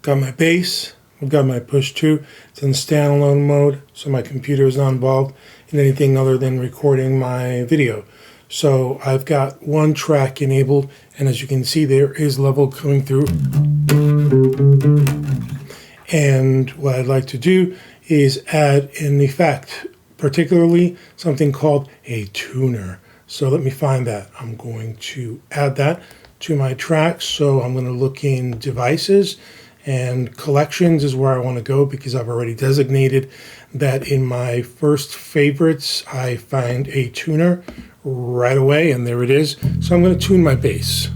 Got my bass. I've got my push 2. It's in standalone mode, so my computer is not involved in anything other than recording my video. So I've got one track enabled, and as you can see, there is level coming through. And what I'd like to do is add an effect, particularly something called a tuner. So let me find that. I'm going to add that to my tracks. So I'm going to look in devices, and collections is where I want to go because I've already designated that in my first favorites I find a tuner right away, and there it is. So I'm going to tune my bass.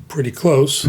Pretty close.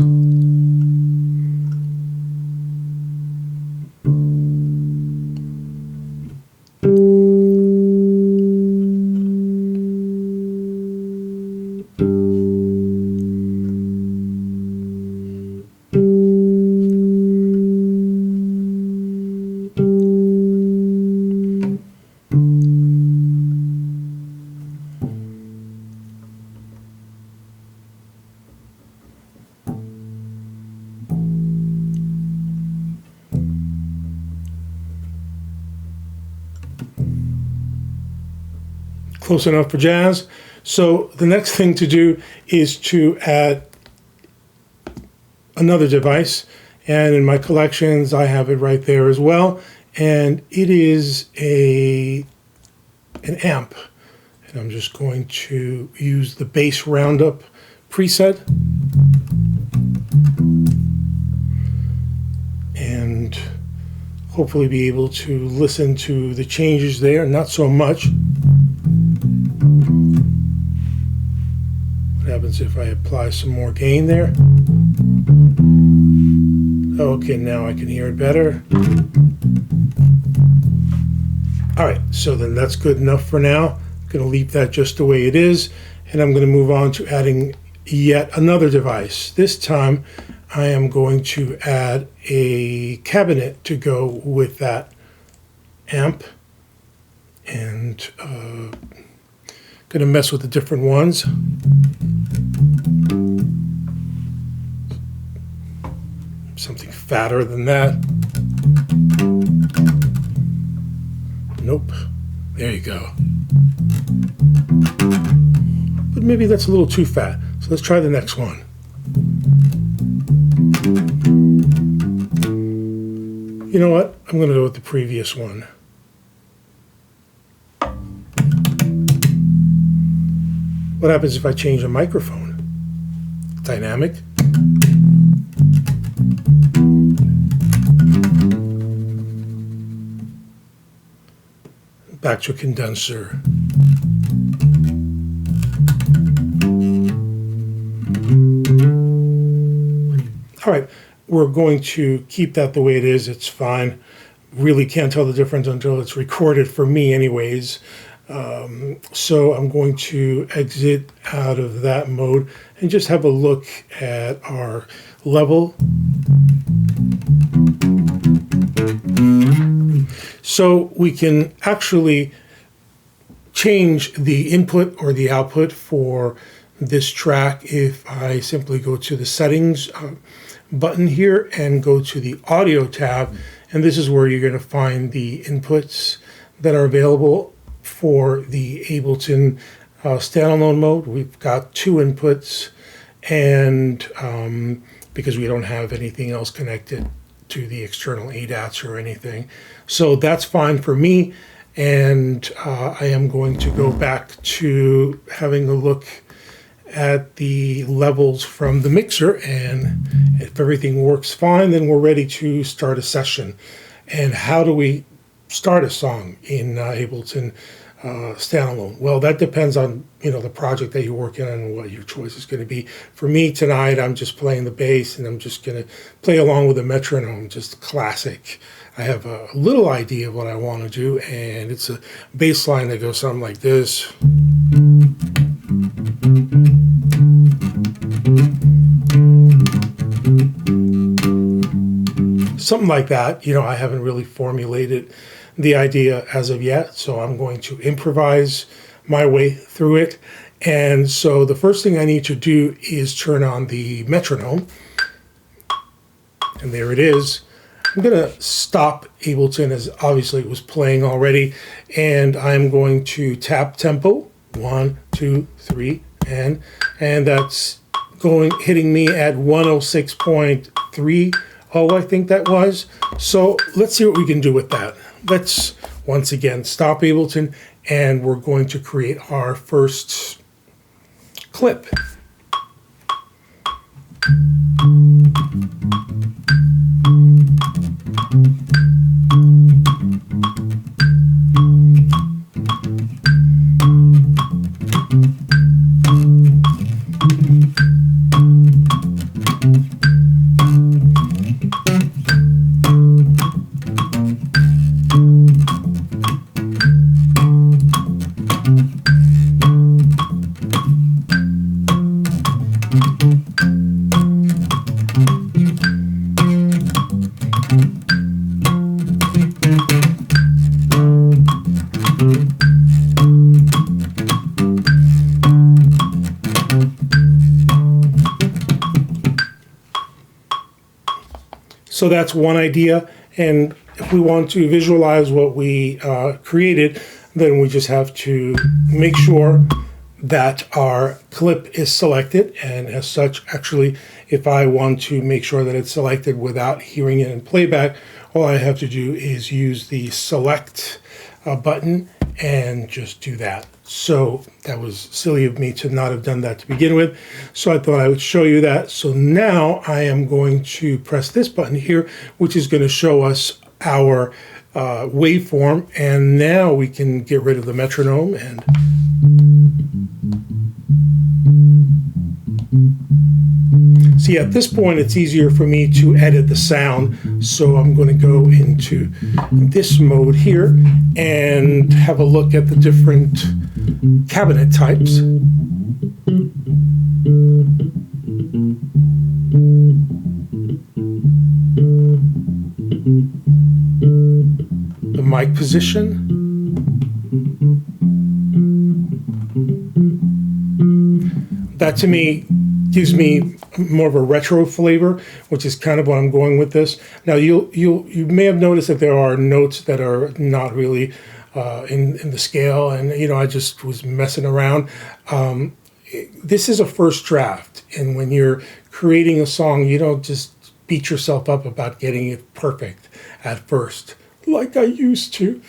Close enough for jazz. So the next thing to do is to add another device, and in my collections I have it right there as well, and it is an amp, and I'm just going to use the bass roundup preset and hopefully be able to listen to the changes there. Not so much. What happens if I apply some more gain there? Okay, now I can hear it better. All right, so then that's good enough for now. I'm going to leave that just the way it is, and I'm going to move on to adding yet another device. This time I am going to add a cabinet to go with that amp, and going to mess with the different ones. Something fatter than that. Nope. There you go. But maybe that's a little too fat. So let's try the next one. You know what? I'm going to go with the previous one. What happens if I change the microphone? Dynamic. Back to a condenser. All right, we're going to keep that the way it is. It's fine. Really can't tell the difference until it's recorded for me anyways. So I'm going to exit out of that mode and just have a look at our level. So we can actually change the input or the output for this track if I simply go to the settings button here and go to the audio tab, and this is where you're going to find the inputs that are available for the Ableton standalone mode. We've got 2 inputs, and because we don't have anything else connected to the external ADATs or anything. So that's fine for me, and I am going to go back to having a look at the levels from the mixer, and if everything works fine, then we're ready to start a session. And how do we start a song in Ableton standalone? Well, that depends on the project that you're working on and what your choice is going to be. For me tonight, I'm just playing the bass, and I'm just going to play along with the metronome, just classic. I have a little idea of what I want to do, and it's a bass line that goes something like this. something like that. You know, I haven't really formulated the idea as of yet, so I'm going to improvise my way through it. And so the first thing I need to do is turn on the metronome. And there it is. I'm going to stop Ableton, as obviously it was playing already, and I'm going to tap tempo, 1, 2, 3, and that's hitting me at 106.30, I think that was. So let's see what we can do with that. Let's once again stop Ableton, and we're going to create our first clip. So that's one idea, and if we want to visualize what we created, then we just have to make sure that our clip is selected, and as such, actually, if I want to make sure that it's selected without hearing it in playback, all I have to do is use the select button and just do that. So that was silly of me to not have done that to begin with. So I thought I would show you that. So now I am going to press this button here, which is going to show us our waveform. And now we can get rid of the metronome and see, at this point, it's easier for me to edit the sound. So I'm going to go into this mode here and have a look at the different cabinet types. The mic position. That to me gives me more of a retro flavor, which is kind of what I'm going with this. Now you may have noticed that there are notes that are not really in the scale, and you know, I just was messing around. This is a first draft, and when you're creating a song, you don't just beat yourself up about getting it perfect at first, like I used to.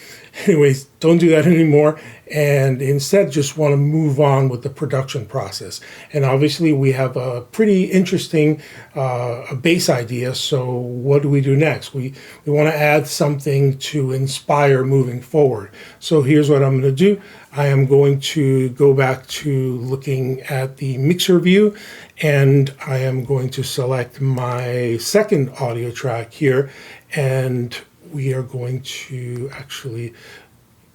Anyways, don't do that anymore, and instead just want to move on with the production process. And obviously we have a pretty interesting bass idea, so what do we do next? We want to add something to inspire moving forward. So here's what I'm going to do. I am going to go back to looking at the mixer view, and I am going to select my second audio track here, and we are going to actually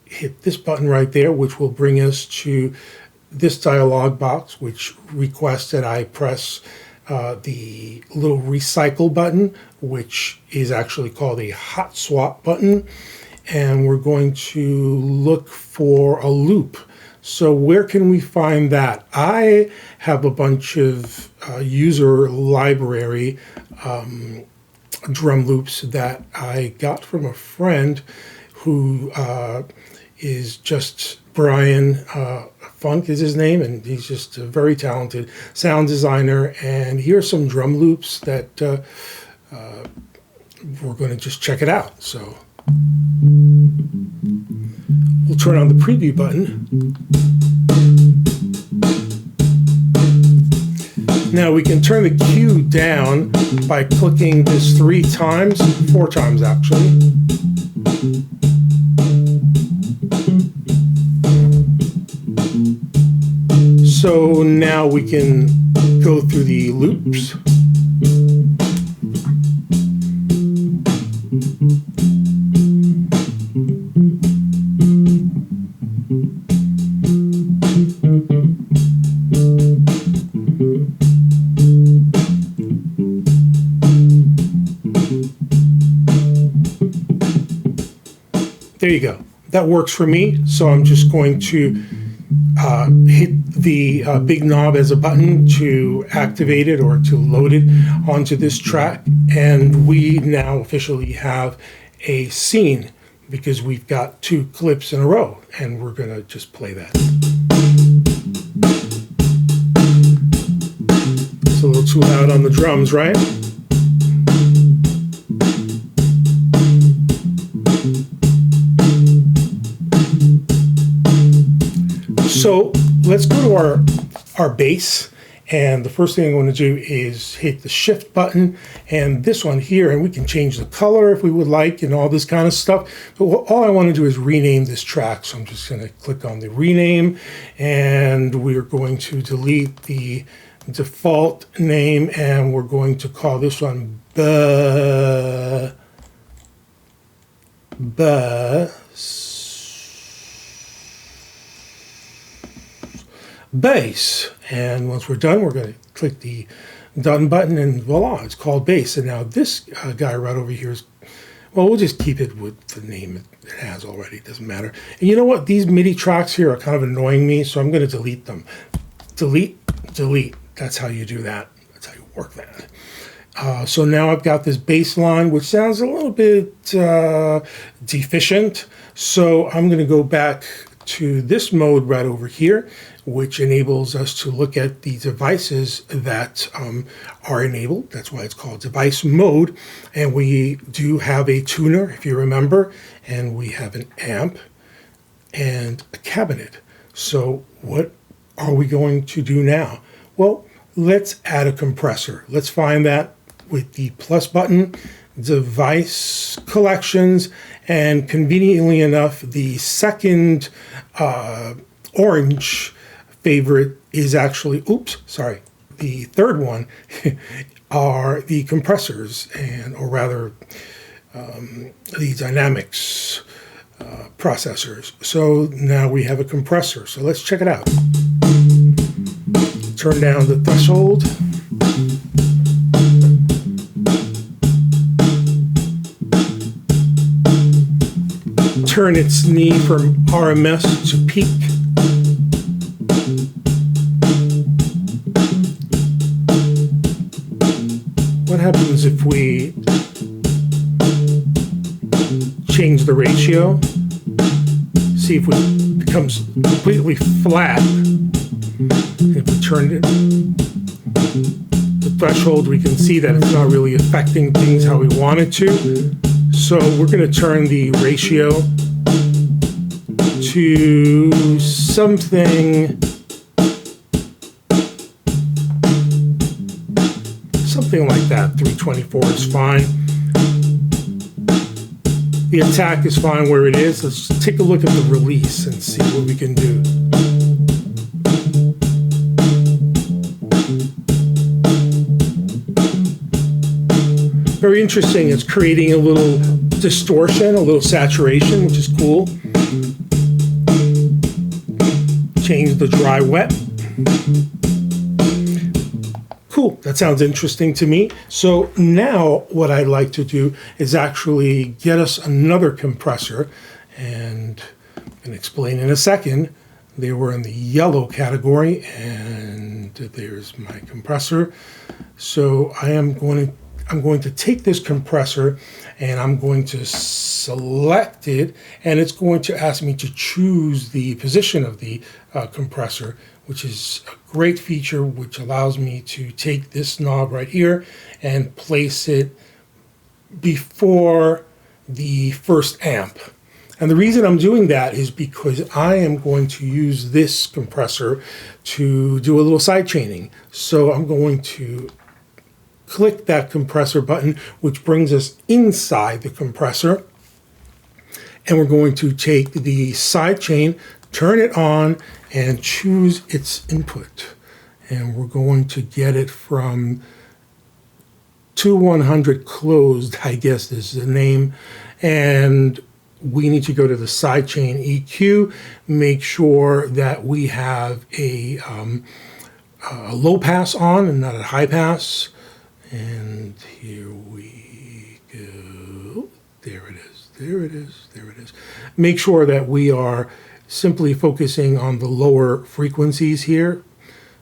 hit this button right there, which will bring us to this dialog box, which requests that I press the little recycle button, which is actually called a hot swap button. And we're going to look for a loop. So where can we find that? I have a bunch of user library drum loops that I got from a friend who is just Brian Funk is his name, and he's just a very talented sound designer. And here's some drum loops that we're going to just check it out. So we'll turn on the preview button. Now we can turn the Q down by clicking this 3 times, 4 times actually. So now we can go through the loops. There you go. That works for me. So I'm just going to hit the big knob as a button to activate it or to load it onto this track. And we now officially have a scene because we've got 2 clips in a row. And we're going to just play that. It's a little too loud on the drums, right? So let's go to our bass, and the first thing I'm going to do is hit the shift button and this one here, and we can change the color if we would like and all this kind of stuff. But all I want to do is rename this track, so I'm just going to click on the rename, and we're going to delete the default name, and we're going to call this one bass. And once we're done, we're going to click the done button, and voila, it's called bass. And now this guy right over here is, well, we'll just keep it with the name it has already. It doesn't matter. And you know what? These MIDI tracks here are kind of annoying me, so I'm going to delete them. Delete. That's how you do that. That's how you work that. So now I've got this bass line, which sounds a little bit deficient. So I'm going to go back to this mode right over here, which enables us to look at the devices that are enabled. That's why it's called device mode. And we do have a tuner, if you remember, and we have an amp and a cabinet. So what are we going to do now? Well, let's add a compressor. Let's find that with the plus button, device collections, and conveniently enough, the second orange favorite is actually, the third one are the compressors, or rather the dynamics processors. So now we have a compressor. So let's check it out. Turn down the threshold. Turn its knee from RMS to peak. What happens if we change the ratio? See if it becomes completely flat. If we turn it, the threshold, we can see that it's not really affecting things how we want it to. So we're going to turn the ratio to something like that. 324 is fine. The attack is fine where it is. Let's take a look at the release and see what we can do. Very interesting. It's creating a little distortion, a little saturation, which is cool. Change the dry wet. Cool, that sounds interesting to me. So now what I'd like to do is actually get us another compressor, and I'm going to explain in a second. They were in the yellow category, and there's my compressor. So I'm going to take this compressor and I'm going to select it, and it's going to ask me to choose the position of the compressor, which is a great feature which allows me to take this knob right here and place it before the first amp. And the reason I'm doing that is because I am going to use this compressor to do a little side chaining. So I'm going to click that compressor button, which brings us inside the compressor. And we're going to take the side chain, turn it on, and choose its input. And we're going to get it from 2100 closed, I guess is the name. And we need to go to the sidechain EQ, make sure that we have a low pass on and not a high pass. And here we go. There it is. There it is. There it is. Make sure that we are simply focusing on the lower frequencies here.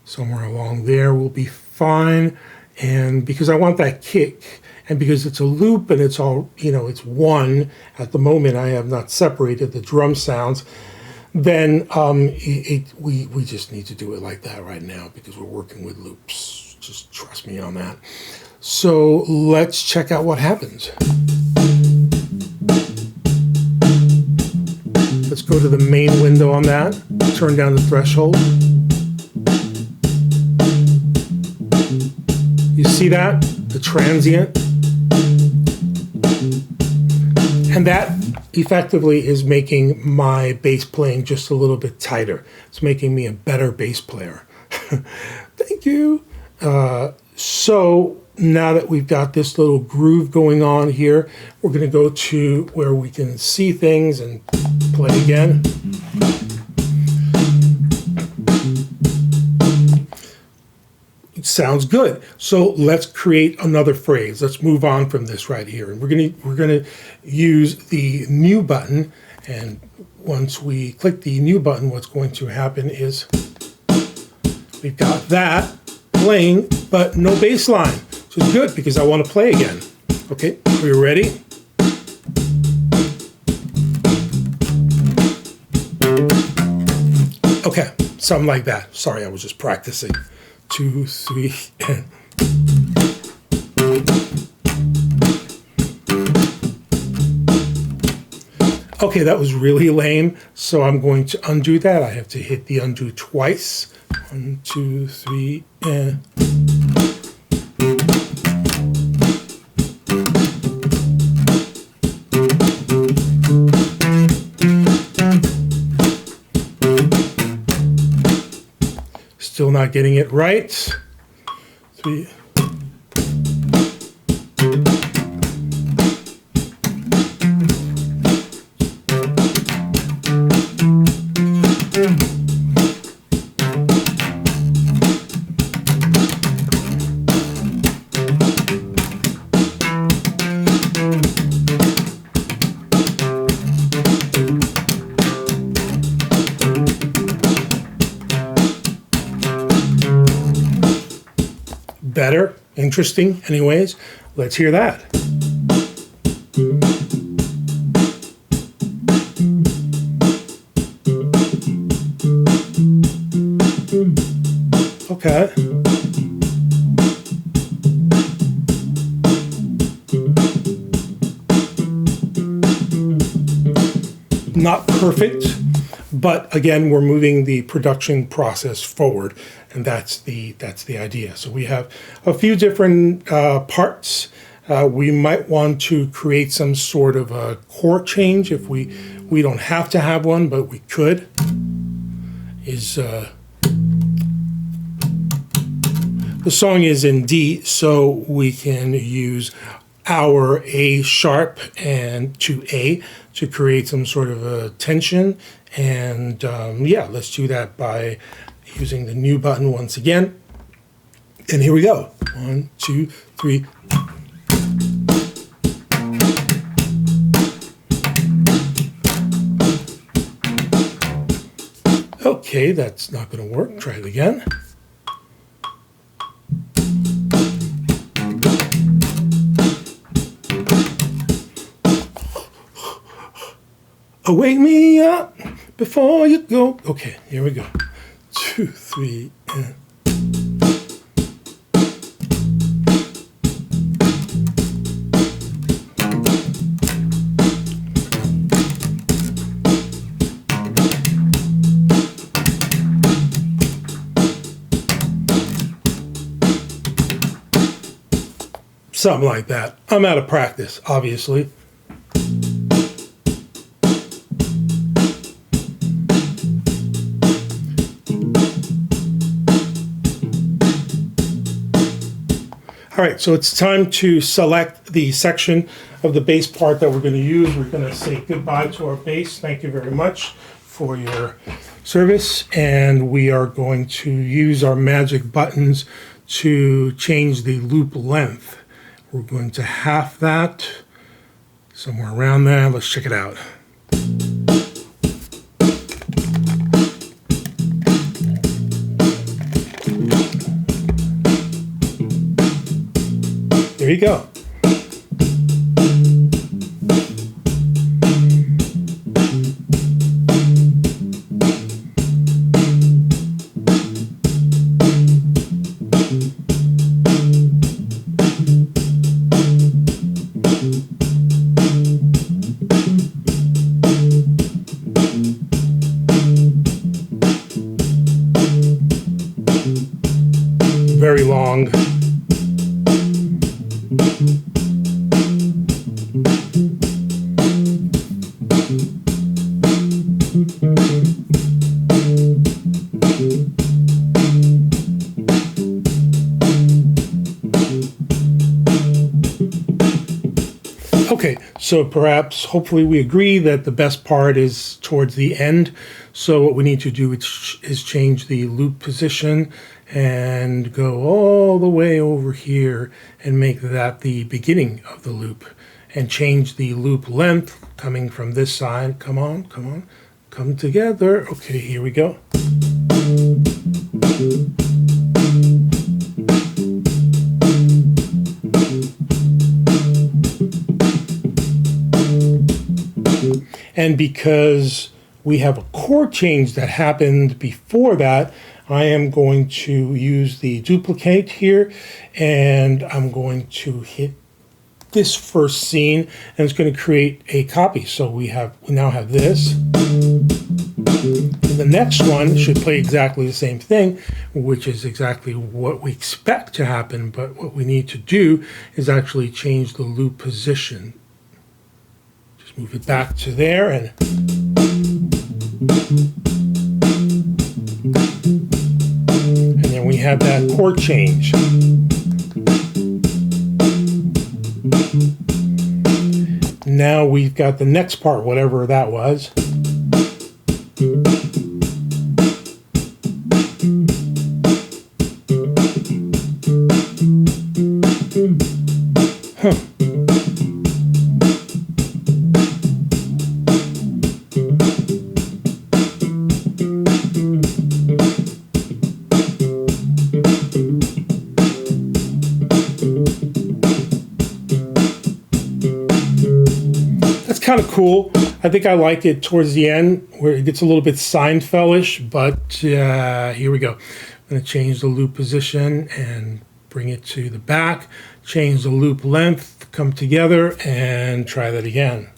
Somewhere along there will be fine. And because I want that kick, and because it's a loop and it's all, it's one, at the moment I have not separated the drum sounds, then we just need to do it like that right now because we're working with loops. Just trust me on that. So let's check out what happens. Let's go to the main window on that, turn down the threshold. You see that? The transient. And that effectively is making my bass playing just a little bit tighter. It's making me a better bass player. Thank you. So now that we've got this little groove going on here, we're going to go to where we can see things and play again. It sounds good. So let's create another phrase. Let's move on from this right here. And we're gonna use the new button. And once we click the new button, what's going to happen is we've got that playing, but no bass line. So it's good because I want to play again. Okay, are you ready? Okay, something like that. Sorry, I was just practicing. 2, 3, and okay, that was really lame, so I'm going to undo that. I have to hit the undo twice. 1, 2, 3, and still not getting it right. 3. Better, interesting, anyways. Let's hear that. Okay. Not perfect, but again, we're moving the production process forward, and that's the idea. So we have a few different parts. We might want to create some sort of a chord change if we don't have to have one, but we could. The song is in D, so we can use our A sharp and to A to create some sort of a tension. And yeah, let's do that by using the new button once again. And here we go. 1, 2, 3. Okay, that's not going to work. Try it again. Oh, wake me up before you go. Okay, here we go. 2, 3, and something like that. I'm out of practice, obviously. All right, so it's time to select the section of the bass part that we're going to use. We're going to say goodbye to our bass. Thank you very much for your service. And we are going to use our magic buttons to change the loop length. We're going to half that somewhere around there. Let's check it out. There you go. Very long. Okay, so perhaps, hopefully we agree that the best part is towards the end. So what we need to do is change the loop position and go all the way over here and make that the beginning of the loop, and change the loop length coming from this side. Come on, come on, come together. Okay, here we go. And because we have a chord change that happened before that, I am going to use the duplicate here, and I'm going to hit this first scene, and it's going to create a copy. So we now have this. And the next one should play exactly the same thing, which is exactly what we expect to happen, but what we need to do is actually change the loop position. Just move it back to there, and then we have that chord change. Now we've got the next part, whatever that was. Huh. Kind of cool. I think I like it towards the end where it gets a little bit Seinfeld-ish, but here we go. I'm going to change the loop position and bring it to the back, change the loop length, come together, and try that again.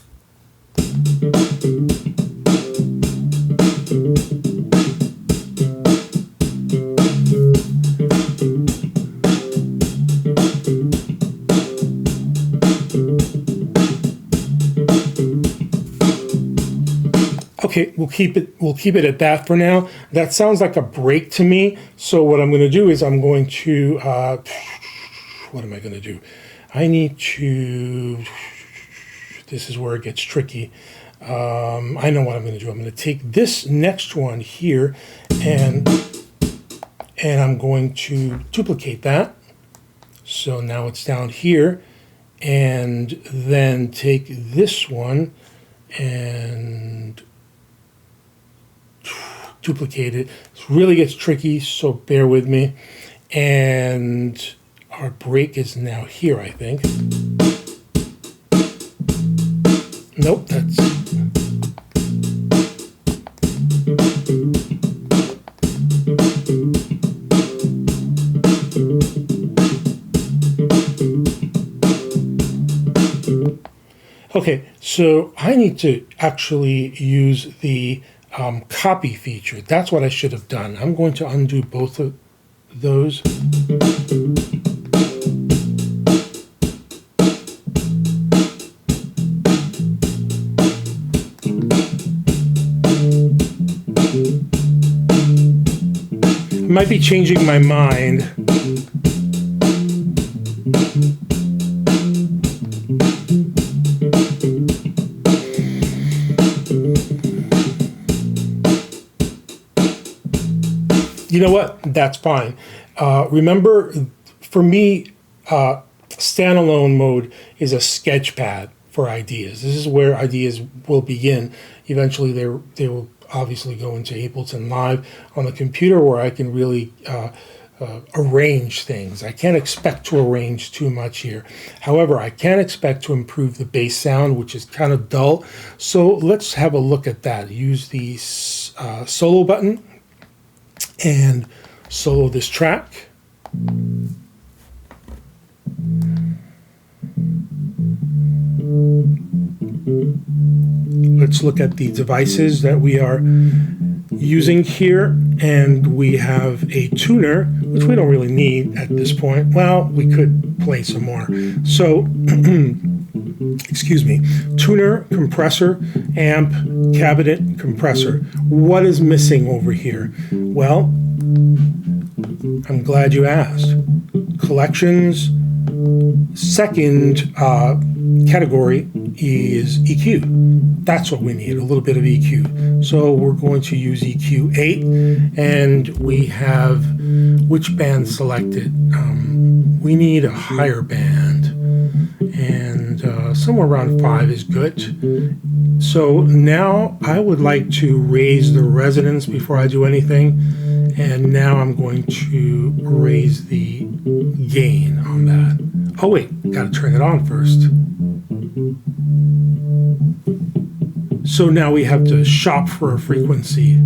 Okay, we'll keep it at that for now. That sounds like a break to me. So what I'm going to do is I'm going to what am I going to do? I need to. This is where it gets tricky. I know what I'm going to do. I'm going to take this next one here, and I'm going to duplicate that. So now it's down here, and then take this one and duplicate it. It really gets tricky, so bear with me. And our break is now here, I think. Nope, that's... Okay, so I need to actually use the copy feature. That's what I should have done. I'm going to undo both of those. I might be changing my mind. You know what? That's fine. Remember, for me, standalone mode is a sketch pad for ideas. This is where ideas will begin. Eventually, they will obviously go into Ableton Live on the computer, where I can really arrange things. I can't expect to arrange too much here. However, I can expect to improve the bass sound, which is kind of dull. So let's have a look at that. Use the solo button and solo this track. Let's look at the devices that we are using here, and we have a tuner, which we don't really need at this point. Well, we could play some more. So, excuse me, tuner, compressor, amp, cabinet, compressor. What is missing over here? Well, I'm glad you asked. Collections, second category is EQ. That's what we need, a little bit of EQ. So we're going to use EQ 8, and we have which band selected? We need a higher band, and somewhere around 5 is good. So now I would like to raise the resonance before I do anything, and now I'm going to raise the gain on that. Oh wait, gotta turn it on first. So now we have to shop for a frequency.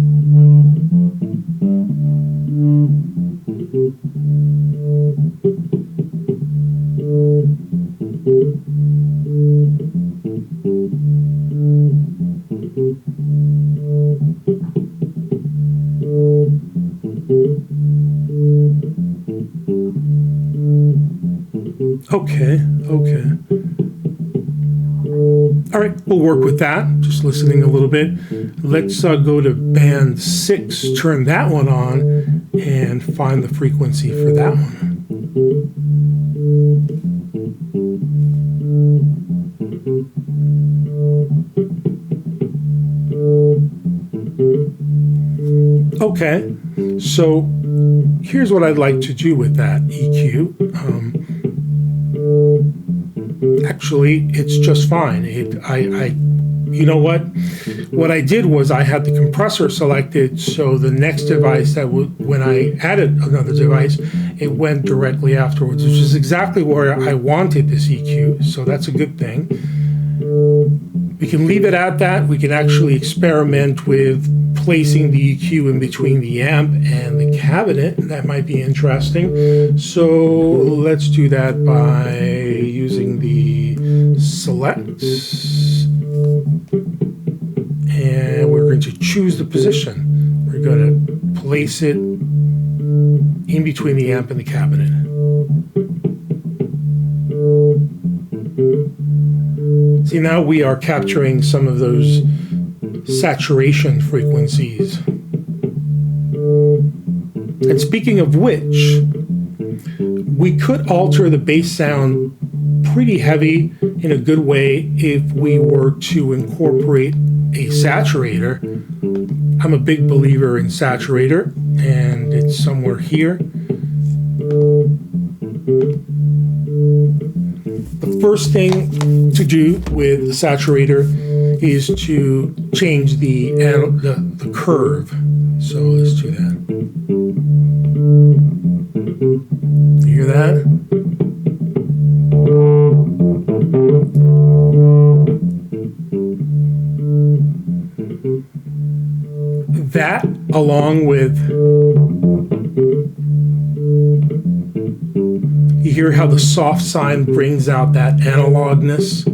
Okay. All right, we'll work with that, just listening a little bit. Let's go to band 6, turn that one on, and find the frequency for that one. Okay, so here's what I'd like to do with that EQ. Actually, it's just fine. You know what? What I did was I had the compressor selected, so the next device when I added another device, it went directly afterwards, which is exactly where I wanted this EQ. So that's a good thing. We can leave it at that. We can actually experiment with placing the EQ in between the amp and the cabinet. That might be interesting. So let's do that by using the select. And we're going to choose the position. We're going to place it in between the amp and the cabinet. See, now we are capturing some of those saturation frequencies. And speaking of which, we could alter the bass sound pretty heavy in a good way if we were to incorporate a saturator. I'm a big believer in saturator, and it's somewhere here. The first thing to do with the saturator is to change the curve. So let's do that. You hear that? That, along with, you hear how the soft sine brings out that analogness.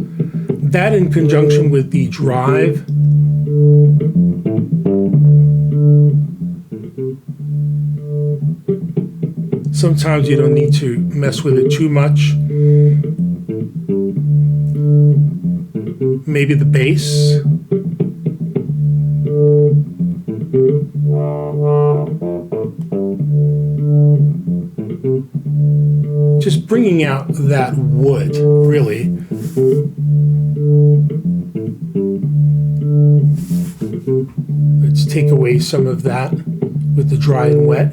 That in conjunction with the drive. Sometimes you don't need to mess with it too much. Maybe the bass. Just bringing out that wood, really. Let's take away some of that with the dry and wet.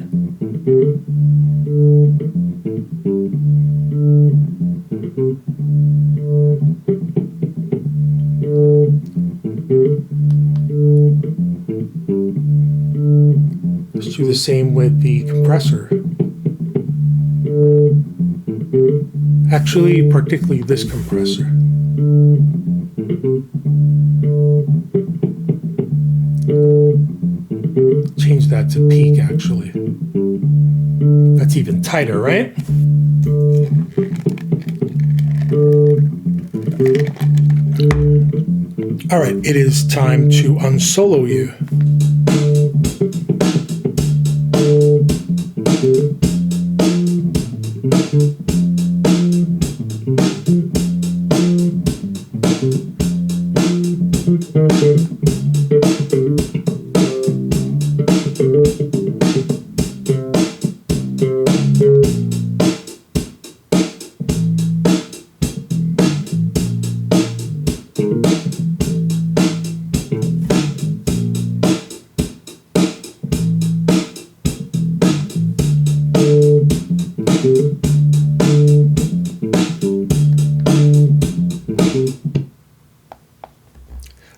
Do the same with the compressor. Actually, particularly this compressor. Change that to peak, actually. That's even tighter, right? All right, it is time to unsolo you.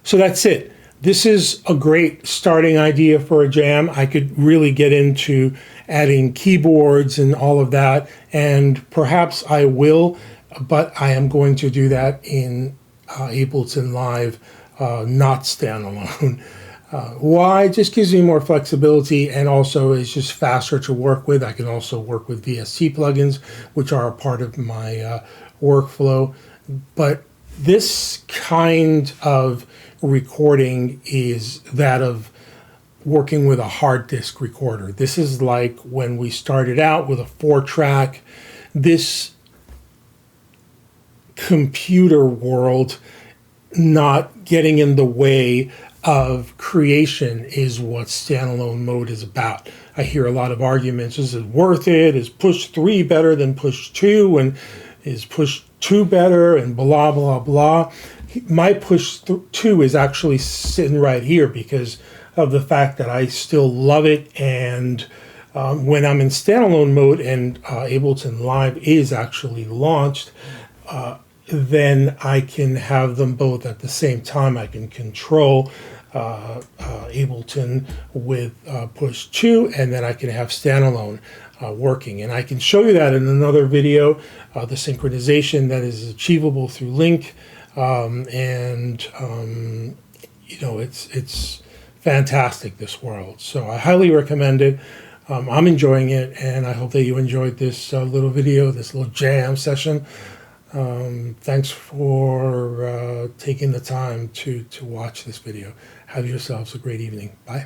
So that's it. This is a great starting idea for a jam. I could really get into adding keyboards and all of that, and perhaps I will, but I am going to do that in Ableton Live, not standalone. Why? It just gives me more flexibility, and also it's just faster to work with. I can also work with VST plugins, which are a part of my workflow. But this kind of recording is that of working with a hard disk recorder. This is like when we started out with a 4-track. This computer world not getting in the way of creation is what standalone mode is about. I hear a lot of arguments. Is it worth it? Is push 3 better than push 2? And is push 2 better? And blah, blah, blah. My push 2 is actually sitting right here because of the fact that I still love it. And when I'm in standalone mode and Ableton Live is actually launched, then I can have them both at the same time. I can control Ableton with push 2, and then I can have standalone working. And I can show you that in another video, the synchronization that is achievable through Link. You know, it's fantastic, this world. So I highly recommend it. I'm enjoying it, and I hope that you enjoyed this little video, this little jam session. Thanks for taking the time to watch this video. Have yourselves a great evening. Bye.